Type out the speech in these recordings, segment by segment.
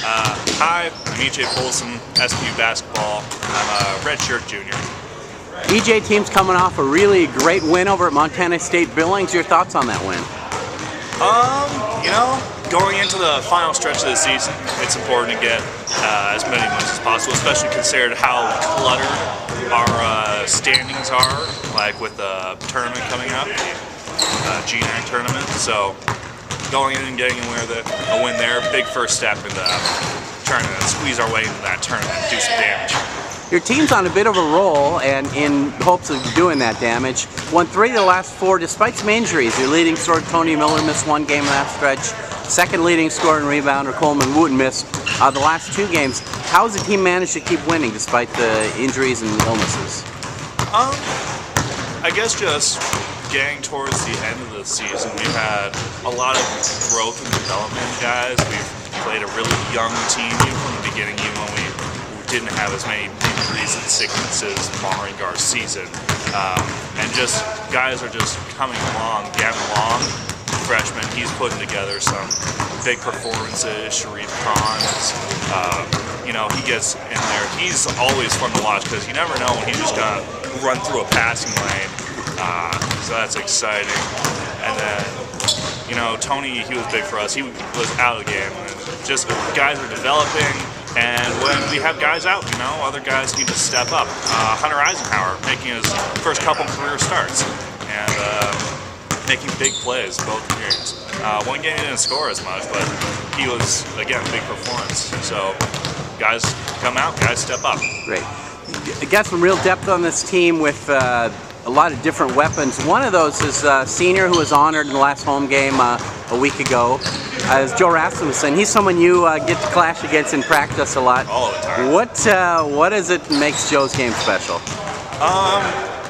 Hi, I'm EJ Poulsen, SPU basketball. I'm a redshirt junior. EJ team's coming off a really great win over at Montana State Billings. Your thoughts on that win? Going into the final stretch of the season, it's important to get as many wins as possible, especially considered how cluttered our standings are, like with the tournament coming up, GNAC tournament. So going in and getting a win there, big first step into trying to squeeze our way into that tournament and do some damage. Your team's on a bit of a roll, and in hopes of doing that damage, won 3 of the last 4 despite some injuries. Your leading scorer, Tony Miller, missed 1 game last stretch. Second leading scorer and rebounder, Coleman Wooten, missed the last 2 games. How has the team managed to keep winning despite the injuries and illnesses? I guess just getting towards the end of the season, we've had a lot of growth and development, guys. We've played a really young team even from the beginning, even when we didn't have as many injuries and sicknesses marring our season. And just guys are just coming along, getting along. Freshman, he's putting together some big performances. Sharif Khan he gets in there. He's always fun to watch because you never know when he's just gonna run through a passing lane. So that's exciting. And then, Tony, he was big for us. He was out of the game. And just guys are developing. And when we have guys out, other guys need to step up. Hunter Eisenhower making his first couple career starts and making big plays both games. One game he didn't score as much, but he was, again, big performance. So guys come out, guys step up. Great. You got some real depth on this team with a lot of different weapons. One of those is a senior who was honored in the last home game a week ago. Is Joe Rasmussen. He's someone you get to clash against in practice a lot. All the time. What is it that makes Joe's game special?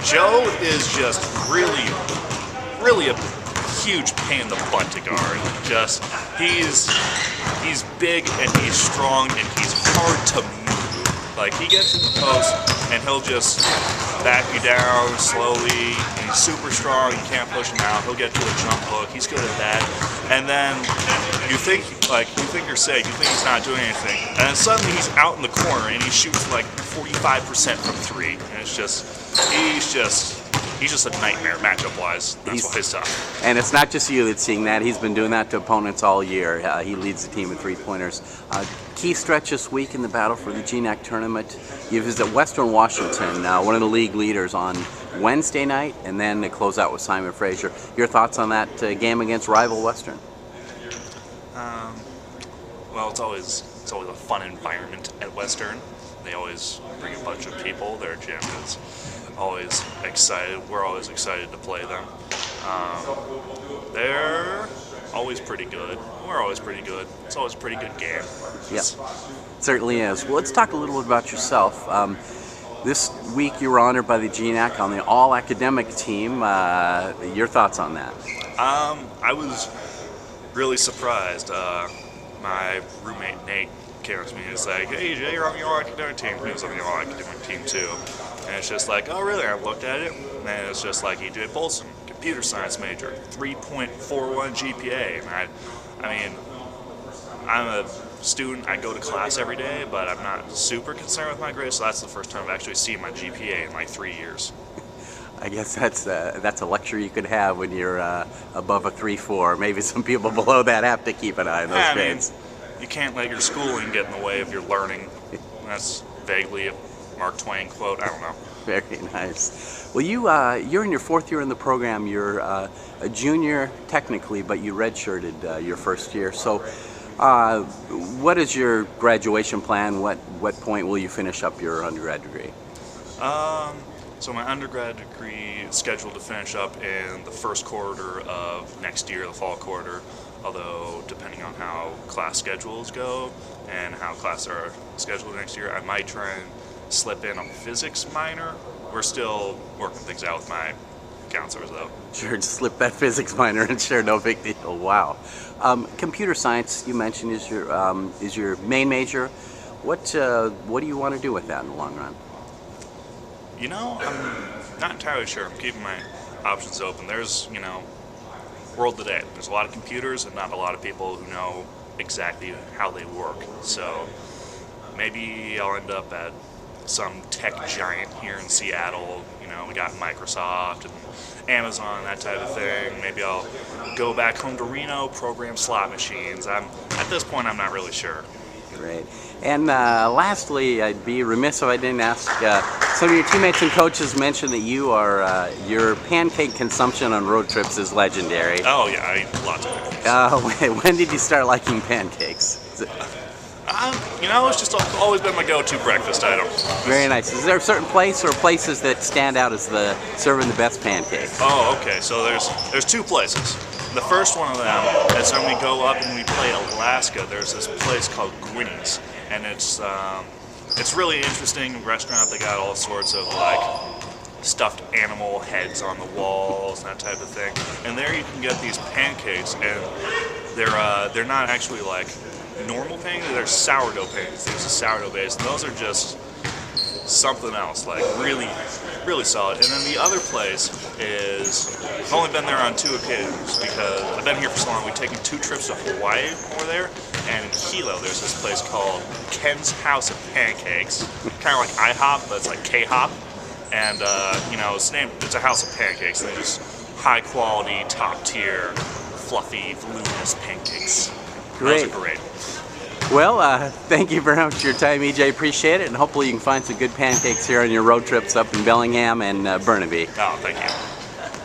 Joe is just really a huge pain in the butt to guard. Just he's big and he's strong and he's hard to move. Like he gets in the post and he'll just back you down slowly. He's super strong. You can't push him out. He'll get to a jump hook. He's good at that. And then you think you're safe. You think he's not doing anything. And then suddenly he's out in the corner and he shoots like 45% from 3. And he's just a nightmare matchup-wise. That's why he's tough. And it's not just you that's seeing that. He's been doing that to opponents all year. He leads the team in 3-pointers. Key stretch this week in the battle for the GNAC tournament. You visit Western Washington, one of the league leaders, on Wednesday night, and then to close out with Simon Fraser. Your thoughts on that game against rival Western? Well, it's always a fun environment at Western. They always bring a bunch of people. Their gym is always excited. We're always excited to play them. They're always pretty good. We're always pretty good. It's always a pretty good game. Yeah, certainly is. Well, let's talk a little bit about yourself. This week you were honored by the GNAC on the all-academic team. Your thoughts on that? I was really surprised. My roommate Nate came up to me and was like, "Hey, Jay, you're on the all-academic team." He was on the all-academic team too. And it's just like, "Oh, really?" I looked at it, and it's just like EJ Poulsen, computer science major, 3.41 GPA. And I'm a student. I go to class every day, but I'm not super concerned with my grades. So that's the first time I've actually seen my GPA in like 3 years. I guess that's a luxury you could have when you're above a 3.4. Maybe some people below that have to keep an eye on those grades. You can't let your schooling get in the way of your learning. That's vaguely a Mark Twain quote. I don't know. Very nice. Well, you're in your 4th year in the program. You're a junior technically, but you redshirted your first year. So, what is your graduation plan? What point will you finish up your undergrad degree? So my undergrad degree is scheduled to finish up in the first quarter of next year, the fall quarter. Although, depending on how class schedules go and how classes are scheduled next year, I might try and slip in a physics minor. We're still working things out with my counselors, though. Sure, just slip that physics minor and sure, no big deal. Wow. Computer science, you mentioned, is your main major. What do you want to do with that in the long run? I'm not entirely sure. I'm keeping my options open. There's, world today. There's a lot of computers and not a lot of people who know exactly how they work. So maybe I'll end up at some tech giant here in Seattle. You know, we got Microsoft and Amazon, that type of thing. Maybe I'll go back home to Reno, program slot machines. At this point, I'm not really sure. Great. And lastly, I'd be remiss if I didn't ask, some of your teammates and coaches mentioned that your pancake consumption on road trips is legendary. Oh yeah, I eat lots of pancakes. When did you start liking pancakes? You know, it's just always been my go-to breakfast item. Very nice. Is there a certain place or places that stand out as serving the best pancakes? Oh, okay. So there's two places. The first one of them is when we go up and we play Alaska. There's this place called Gwinnie's, and it's really interesting restaurant. They got all sorts of like stuffed animal heads on the walls, that type of thing. And there you can get these pancakes, and they're not actually like normal pancakes. They're sourdough pancakes. There's a sourdough base, and those are just something else, like really, really solid. And then the other place is, I've only been there on 2 occasions because I've been here for so long. We've taken 2 trips to Hawaii over there, and in Hilo there's this place called Ken's House of Pancakes, kind of like IHOP, but it's like K-hop. And you know, it's a house of pancakes, and they're just high quality, top tier, fluffy, voluminous pancakes. Great. Those are great. Well, thank you very much for your time, EJ. Appreciate it, and hopefully you can find some good pancakes here on your road trips up in Bellingham and Burnaby. Oh, thank you.